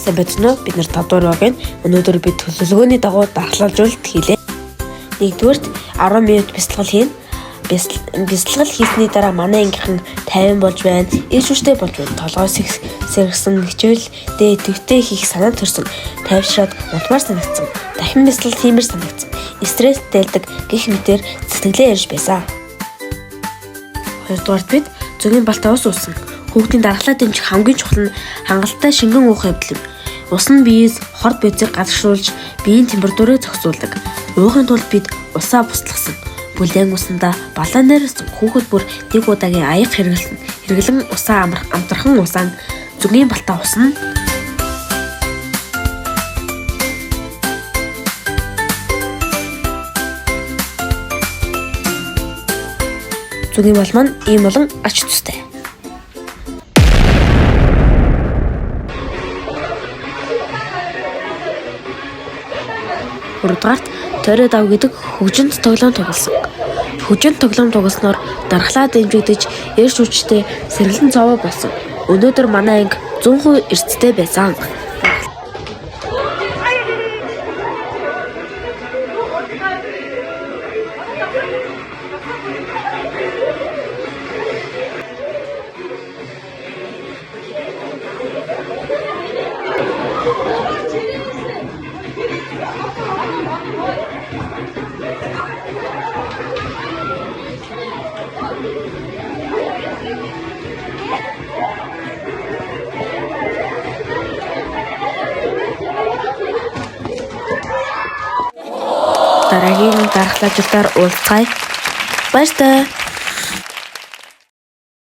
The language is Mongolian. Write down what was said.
сайн байна уу? Бид нар 5 дугаар багийн өнөөдөр бид төлөвлөгөөний дагуу дархлаалжуулалт хийлээ. 1-р 10 минут бясалгал хийн. Бясалгал хийсний дараа манай ангийнхан 50 болж байна. Иш үштэй болж байна. Толгойс сэргсэн, хичээл дэ төвтэй хийх санаа төрсөн. Тайвшраад унтмаар санагдсан. Дахин бясалгал хиймээр санагдсан. Стресс дэлдэг гэх мэтээр сэтгэлээ ярьж байсан. 2-р бид зөгийн балтаа ус уусан. Хүүхдийн дархлаа дэмжих хамгийн чухал нь хангалттай шингэн уух явдал юм. Ус нь биеэс хорд бодисыг гадагшруулж биеийн температурыг зохицуулдаг. Уухын тулд бид усаа буслагсан. Бүлээн усандаа балаан нэрсэн хүүхэд бүр дэг удаагийн аяг хэрэглэн усаа амтрхан усаан зөгийн балтаа усна. Зөгийн бол маань ийм болон ач тустай. Гуравдугаарт тойроо дав гэдэг хөгжинт тоглоом тоглосон. Хөгжинт тоглоом тоглосноор дархлаа дэмжигдэж эрч хүчтэй сэргэлэн цовоо болсон. Өнөөдөр манай анги 100% эрсдэлтэй байсан. Дараагийн дархлаажилтаар уулзцай. Баярлалаа.